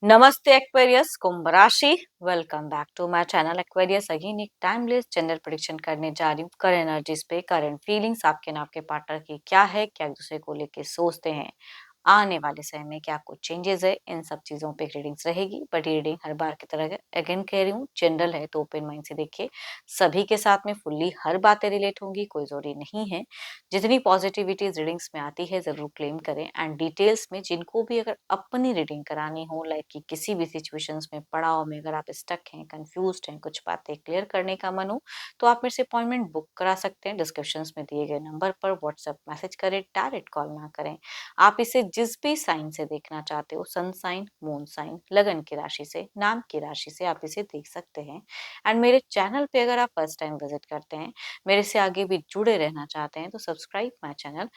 Namaste Aquarius, कुंभ राशि। Welcome back to my channel Aquarius. Again एक टाइमलेस जनरल प्रेडिक्शन करने जा रही हूँ। करंट एनर्जीज पे, करंट फीलिंग्स आपके ना आपके पार्टनर की क्या है, क्या एक दूसरे को लेके सोचते हैं, आने वाले समय में क्या कुछ चेंजेस है, इन सब चीजों पे रीडिंग्स रहेगी। बट ये रीडिंग हर बार की तरह अगेन कह रही हूँ जनरल है, तो ओपन माइंड से देखिए। सभी के साथ में फुल्ली हर बातें रिलेट होंगी, कोई जरूरी नहीं है। जितनी पॉजिटिविटी रीडिंग्स में आती है जरूर क्लेम करें। एंड डिटेल्स में जिनको भी अगर अपनी रीडिंग करानी हो, लाइक कि किसी भी सिचुएशंस में, पड़ाव में अगर आप स्टक हैं, कंफ्यूज हैं, कुछ बातें क्लियर करने का मन हो, तो आप मेरे से अपॉइंटमेंट बुक करा सकते हैं। डिस्क्रिप्शन में दिए गए नंबर पर व्हाट्सएप मैसेज करें, डायरेक्ट कॉल ना करें। आप इसे जिस भी साइन से देखना चाहते हो, सन साइन, मून साइन, लगन की राशि से, नाम की राशि से आप इसे देख सकते हैं। एंड मेरे चैनल पे अगर आप फर्स्ट टाइम विजिट करते हैं, मेरे से आगे भी जुड़े रहना चाहते हैं, तो subscribe my channel,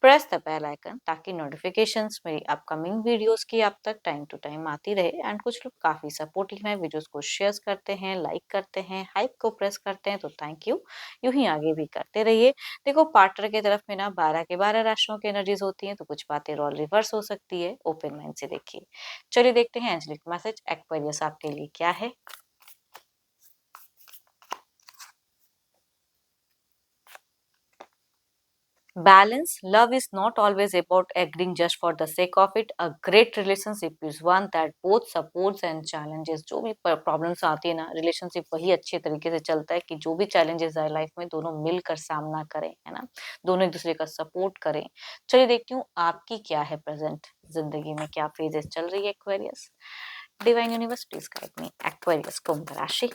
press the bell icon, ताकि नोटिफिकेशंस मेरी अपकमिंग वीडियोस की आप तक टाइम टू टाइम आती रहे। एंड कुछ लोग काफी सपोर्टिव हैं, वीडियोस को शेयर करते हैं, लाइक करते हैं, हाइप को प्रेस करते हैं, तो थैंक यू। यूं ही आगे भी करते रहिए। देखो, पार्टनर की तरफ में ना 12 के 12 राशियों की एनर्जीज होती हैं, तो कुछ बातें रोल रिवर्स हो सकती है। ओपन माइंड से देखिए। चलिए देखते हैं एंजेलिक मैसेज एक्वेरियस आपके लिए क्या है। Balance. Love is not always about agreeing just for the sake of it. A great relationship is one that both supports and challenges. जो भी प्रॉब्लम्स आती है ना, रिलेशनशिप वही अच्छे तरीके से चलता है कि जो भी चैलेंजेस आए लाइफ में, दोनों मिलकर सामना करें, है ना। दोनों एक दूसरे का सपोर्ट करें। चलिए देखती हूँ आपकी क्या है प्रेजेंट जिंदगी में, क्या फेजेस चल रही है Aquarius. Divine universe please guide me. Aquarius, कुंभ राशि।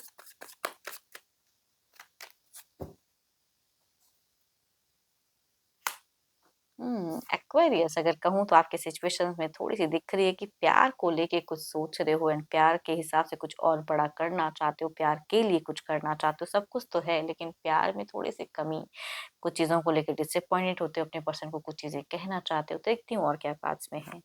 एक्वेरियस अगर कहूँ तो आपके सिचुएशन में थोड़ी सी दिख रही है कि प्यार को लेके कुछ सोच रहे हो, एंड प्यार के हिसाब से कुछ और बड़ा करना चाहते हो, प्यार के लिए कुछ करना चाहते हो। सब कुछ तो है, लेकिन प्यार में थोड़ी सी कमी, कुछ चीजों को लेकर डिसअपॉइंटेड होते हो, अपने पर्सन को कुछ चीजें कहना चाहते हो। तो देखती हूँ और क्या पास में है।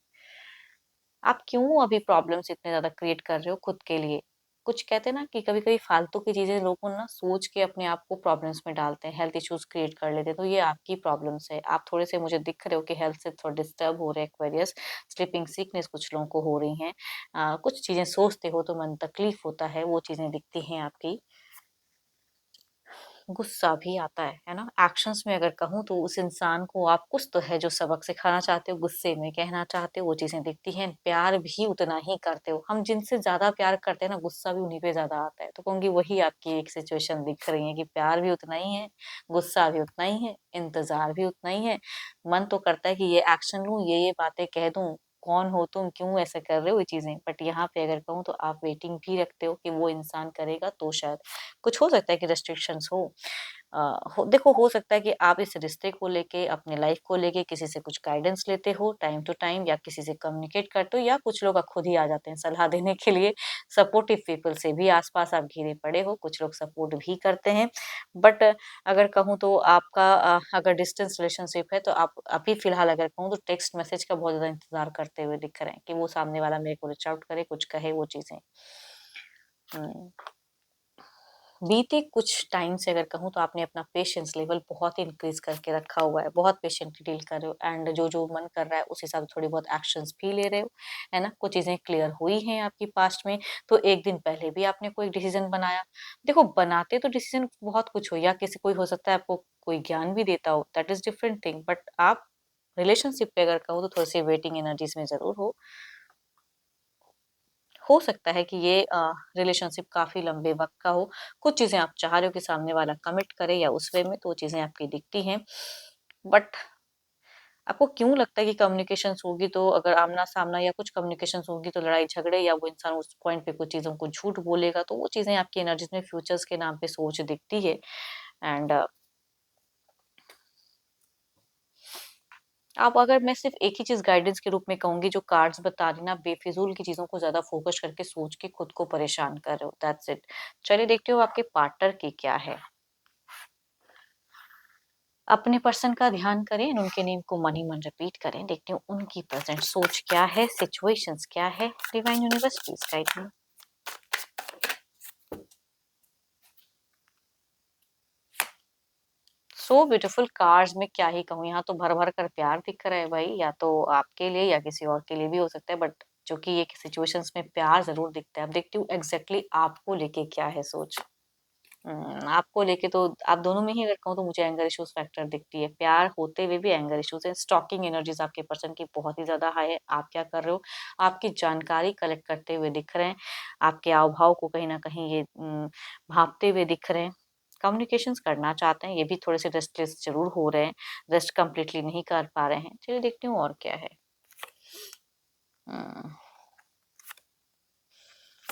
आप क्यों अभी प्रॉब्लम्स इतने ज्यादा क्रिएट कर रहे हो खुद के लिए। कुछ कहते हैं ना कि कभी कभी फालतू की चीजें लोगों ना सोच के अपने आप को प्रॉब्लम्स में डालते हैं, हेल्थ इश्यूज क्रिएट कर लेते हैं। तो ये आपकी प्रॉब्लम्स है। आप थोड़े से मुझे दिख रहे हो कि हेल्थ से थोड़ा डिस्टर्ब हो रहे हैं एक्वेरियस। स्लीपिंग सिकनेस कुछ लोगों को हो रही है। कुछ चीजें सोचते हो तो मन तकलीफ होता है, वो चीजें दिखती हैं आपकी। गुस्सा भी आता है ना। एक्शंस में अगर कहूँ तो उस इंसान को आप कुछ तो है जो सबक सिखाना चाहते हो, गुस्से में कहना चाहते हो, वो चीजें दिखती हैं। प्यार भी उतना ही करते हो। हम जिनसे ज्यादा प्यार करते हैं ना, गुस्सा भी उन्हीं पे ज्यादा आता है। तो कहूंगी वही आपकी एक सिचुएशन दिख रही है कि प्यार भी उतना ही है, गुस्सा भी उतना ही है, इंतजार भी उतना ही है। मन तो करता है कि ये एक्शन लूं, ये बातें कह दूं, कौन हो तुम, क्यों ऐसे कर रहे हो ये चीजें। बट यहाँ पे अगर कहूँ तो आप वेटिंग भी रखते हो कि वो इंसान करेगा तो शायद कुछ हो सकता है कि रेस्ट्रिक्शंस हो। देखो, हो सकता है कि आप इस रिश्ते को लेके, अपने लाइफ को लेके किसी से कुछ गाइडेंस लेते हो टाइम टू टाइम, या किसी से कम्युनिकेट करते हो, या कुछ लोग खुद ही आ जाते हैं सलाह देने के लिए। सपोर्टिव पीपल से भी आसपास आप घिरे पड़े हो, कुछ लोग सपोर्ट भी करते हैं। बट अगर कहूँ तो आपका अगर डिस्टेंस रिलेशनशिप है, तो आप अभी फिलहाल अगर कहूँ तो टेक्स्ट मैसेज का बहुत ज्यादा इंतजार करते हुए दिख रहे हैं कि वो सामने वाला मेरे को रीच आउट करे, कुछ कहे, वो चीजें। हम्म। बीते कुछ टाइम से अगर कहूँ तो आपने अपना पेशेंस लेवल बहुत ही इंक्रीज करके रखा हुआ है, बहुत पेशेंटली डील कर रहे हो। एंड जो जो मन कर रहा है उस हिसाब से थोड़ी बहुत एक्शंस भी ले रहे हो, है ना। कुछ चीजें क्लियर हुई हैं आपकी पास्ट में, तो एक दिन पहले भी आपने कोई डिसीजन बनाया। देखो, बनाते तो डिसीजन बहुत कुछ हो, या किसी कोई हो सकता है आपको कोई ज्ञान भी देता हो, that is different thing. But आप रिलेशनशिप पे अगर कहूँ तो थोड़ी सी वेटिंग एनर्जीज में जरूर हो सकता है कि ये रिलेशनशिप काफी लंबे वक्त का हो। कुछ चीजें आप चाह रहे हो कि सामने वाला कमिट करे, या उस वे में, तो वो चीजें आपकी दिखती हैं। बट आपको क्यों लगता है कि कम्युनिकेशंस होगी तो, अगर आमना सामना या कुछ कम्युनिकेशंस होगी तो लड़ाई झगड़े, या वो इंसान उस पॉइंट पे कुछ चीजों को झूठ बोलेगा, तो वो चीजें आपकी एनर्जीज में फ्यूचर्स के नाम पे सोच दिखती है। एंड आप अगर मैं सिर्फ एक ही चीज गाइडेंस के रूप में कहूंगी, जो कार्ड्स बता रही ना, बेफिजूल की चीजों को ज्यादा फोकस करके सोच के खुद को परेशान कर रहे हो, दैट्स इट। चलिए देखते हो आपके पार्टनर की क्या है। अपने पर्सन का ध्यान करें, उनके नेम को मन ही मन रिपीट करें। देखते हैं उनकी प्रेजेंट सोच क्या है, सिचुएशंस क्या है। Divine universe please guide me. So beautiful cards में क्या ही कहूँ, यहाँ तो भर भर कर प्यार दिख रहा है भाई। या तो आपके लिए या किसी और के लिए भी हो सकता है, बट जो कि ये सिचुएशंस में प्यार ज़रूर दिखता है। अब देखती हूँ एग्ज़ैक्टली आपको लेके क्या है सोच। आपको लेके तो आप दोनों में ही अगर कहूँ तो मुझे एंगर इश्यूज़ फैक्टर दिखती है। प्यार होते हुए भी एंगर इश्यूज़ है। स्टॉकिंग एनर्जीज़ आपके पर्सन की बहुत ही ज़्यादा हाई है। आप क्या कर रहे हो? आपकी जानकारी कलेक्ट करते हुए दिख रहे हैं। आपके हाव-भाव को कहीं न कहीं ये भाँपते हुए दिख रहे हैं। कम्युनिकेशंस करना चाहते हैं, ये भी थोड़े से रेस्टलेस ज़रूर हो रहे हैं। रेस्ट कंप्लीटली नहीं कर पा रहे हैं। चलिए देखती हूँ और क्या है। हुँ।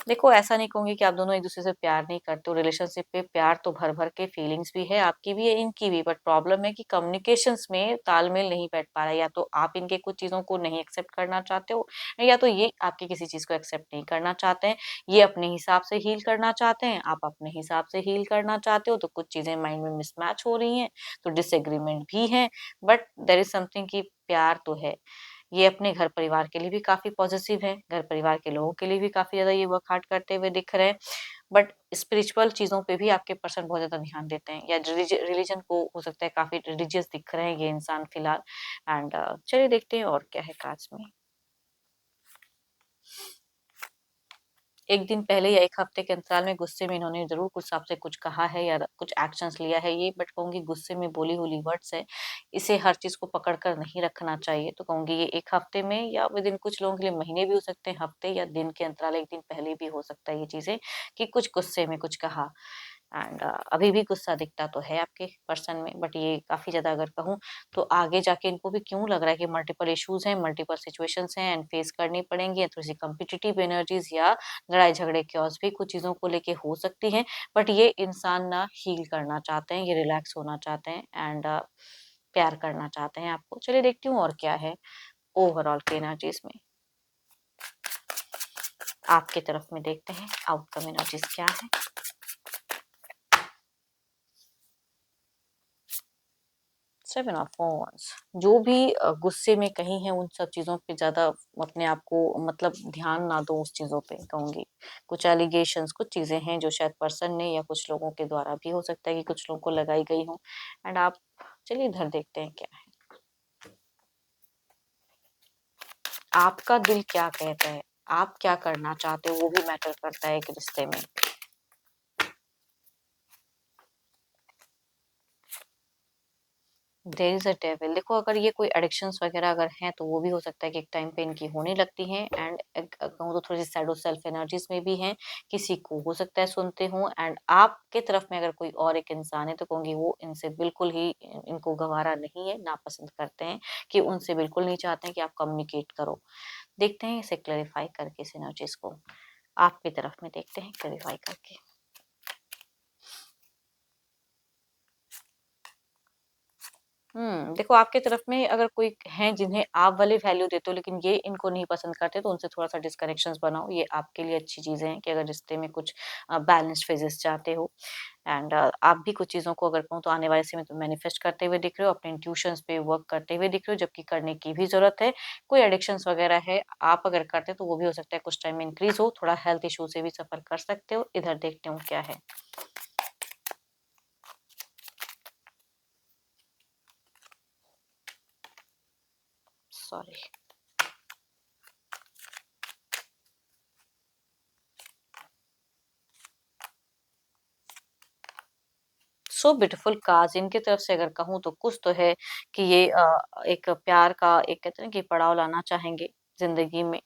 देखो, ऐसा नहीं कहूँगी कि आप दोनों एक-दूसरे से प्यार नहीं करते हो, रिलेशनशिप पे प्यार तो भर-भर के फीलिंग्स भी है, आपकी भी है, इनकी भी, बट प्रॉब्लम है कि कम्युनिकेशंस में तालमेल नहीं बैठ पा रहा है, या तो आप इनके कुछ चीज़ों को नहीं एक्सेप्ट करना चाहते हो, या तो ये आपकी किसी चीज़ को एक्सेप्ट नहीं करना चाहते हैं। ये अपने हिसाब से हील करना चाहते हैं, आप अपने हिसाब से हील करना चाहते हो, तो कुछ चीज़ें माइंड में मिसमैच हो रही हैं, तो डिसएग्रीमेंट भी है, बट देयर इज़ समथिंग कि प्यार तो है। ये अपने घर परिवार के लिए भी काफ़ी पॉज़ेसिव है, घर परिवार के लोगों के लिए भी काफ़ी ज़्यादा ये वर्क हार्ड करते हुए दिख रहे हैं। बट स्पिरिचुअल चीज़ों पे भी आपके पर्सन बहुत ज़्यादा ध्यान देते हैं, या रिलीजन को हो सकता है काफ़ी रिलीजियस दिख रहे हैं ये इंसान फिलहाल। एंड चलिए देखते हैं और क्या है कार्ड्स में। 1 दिन पहले या 1 हफ्ते के अंतराल में गुस्से में इन्होंने ज़रूर कुछ आपसे कुछ कहा है या कुछ एक्शंस लिया है, ये बट कहूँगी गुस्से में बोली-हुई वर्ड्स है। इसे हर चीज़ को पकड़ कर नहीं रखना चाहिए, तो कहूँगी ये 1 हफ्ते में या विदिन कुछ लोगों के लिए महीने भी हो सकते हैं, हफ्ते या दिन के अंतराल 1 दिन पहले भी हो सकता है ये चीज़ें, कि कुछ गुस्से में कुछ कहा। एंड अभी भी गुस्सा दिखता तो है आपके पर्सन में, बट ये काफ़ी ज़्यादा अगर कहूँ तो आगे जाके इनको भी क्यों लग रहा है कि मल्टीपल इश्यूज़ हैं, मल्टीपल सिचुएशंस हैं एंड फेस करनी पड़ेंगी, या थोड़ी-सी कॉम्पिटिटिव एनर्जीज़ या लड़ाई-झगड़े, chaos भी कुछ चीज़ों को लेके हो सकती हैं, बट ये इंसान ना हील करना चाहते हैं, ये रिलैक्स होना चाहते हैं एंड प्यार करना चाहते हैं आपको। चलिए देखती हूँ और क्या है ओवरऑल की एनर्जीज़ में। आपकी तरफ में देखते हैं आउटकम एनर्जीज़ क्या है। 7 ऑफ वांड्स, जो भी गुस्से में कहीं हैं उन सब चीज़ों पे ज़्यादा अपने आप को मतलब ध्यान ना दो उस चीज़ों पे कहूँगी। कुछ एलिगेशंस कुछ चीज़ें हैं जो शायद पर्सन ने या कुछ लोगों के द्वारा भी हो सकता है कि कुछ लोगों को लगाई गई हों, एंड आप चलिए इधर देखते हैं क्या है। आपका दिल क्या कहता है? आप क्या करना चाहते हो वो भी मैटर करता है एक रिश्ते में। देयर इज़ अ डेविल, देखो अगर ये कोई एडिक्शंस वगैरह अगर हैं तो वो भी हो सकता है कि एक टाइम पे इनकी होने लगती हैं, एंड एक कहूँ तो थोड़ी-सी शैडो सेल्फ एनर्जीज़ में भी हैं, किसी को हो सकता है सुनते हों, एंड आपके तरफ में अगर कोई और एक इंसान है तो कहूँगी वो इनसे बिल्कुल ही इनको गँवारा नहीं है, नापसंद करते हैं, कि उनसे बिल्कुल नहीं चाहते हैं कि आप कम्युनिकेट करो। देखते हैं इसे क्लैरिफाई करके इस एनर्जीज़ को, आपकी तरफ में देखते हैं क्लैरिफाई करके। देखो आपकी तरफ में अगर कोई हैं जिन्हें आप वाली वैल्यू देते हो लेकिन ये इनको नहीं पसंद करते तो उनसे थोड़ा-सा डिस्कनेक्शंस बनाओ, ये आपके लिए अच्छी चीज़ें हैं कि अगर रिश्ते में कुछ बैलेंस्ड फेजेस चाहते हो, एंड आप भी कुछ चीज़ों को अगर कहूँ तो आने वाले समय में मैनिफेस्ट करते हुए दिख रहे हो, अपने इंट्यूशंस पे वर्क करते हुए दिख रहे हो, जबकि करने की भी ज़रूरत है। कोई एडिक्शंस वगैरह है, आप अगर करते हो तो वो भी हो सकता है कुछ टाइम में इंक्रीज़ हो, थोड़ा हेल्थ इश्यू से भी सफ़र कर सकते हो। इधर देखते हूँ क्या है? सॉरी। सो ब्यूटीफुल कार्ड्स इनकी तरफ से अगर कहूँ तो कुछ तो है कि ये एक प्यार का एक कहते हैं ना कि पड़ाव लाना चाहेंगे ज़िंदगी में।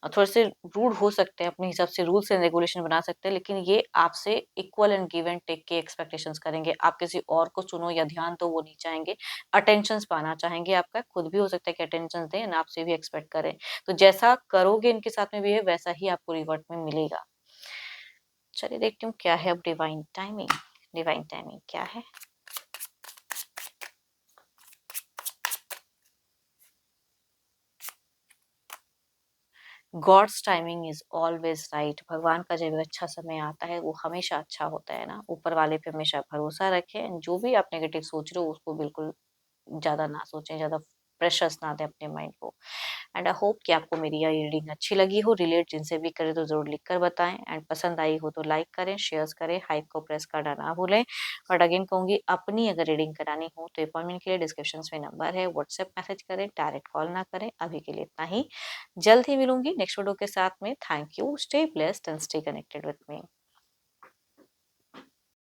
थोड़े से रूड हो सकते हैं, अपने हिसाब से रूल्स एंड रेगुलेशन बना सकते हैं, लेकिन ये आपसे equal and give and take के एक्सपेक्टेशंस करेंगे। आप किसी और को चुनो या ध्यान दो वो नहीं चाहेंगे। अटेंशन्स पाना चाहेंगे आपका, खुद भी हो सकता है कि अटेंशन्स दें एंड आपसे भी एक्सपेक्ट करें। तो जैसा करोगे इनके साथ में बिहेव वैसा ही आपको रिवर्ट में मिलेगा। चलिए देखती हूँ क्या है अब डिवाइन टाइमिंग क्या है? God's timing is always right, भगवान का जब अच्छा समय आता है, वो हमेशा अच्छा होता है ना। ऊपर वाले पे हमेशा भरोसा रखें, जो भी आप नेगेटिव सोच रहे हो, उसको बिल्कुल ज़्यादा ना सोचें, ज़्यादा प्रेशर्स ना दें अपने माइंड को। एंड आई होप कि आपको मेरी यह रीडिंग अच्छी लगी हो, रिलेट जिनसे भी करे तो ज़रूर लिख कर बताएँ एंड पसंद आई हो तो लाइक करें, शेयर्स करें, हाइप को प्रेस करना ना भूलें। बट अगेन कहूँगी अपनी अगर रीडिंग करानी हो तो अपॉइंटमेंट के लिए डिस्क्रिप्शंस में नंबर है, व्हाट्सएप मैसेज करें, डायरेक्ट कॉल ना करें। अभी के लिए इतना ही, जल्द ही मिलूंगी नेक्स्ट वीडियो के साथ में। Thank you, stay blessed and stay connected with me.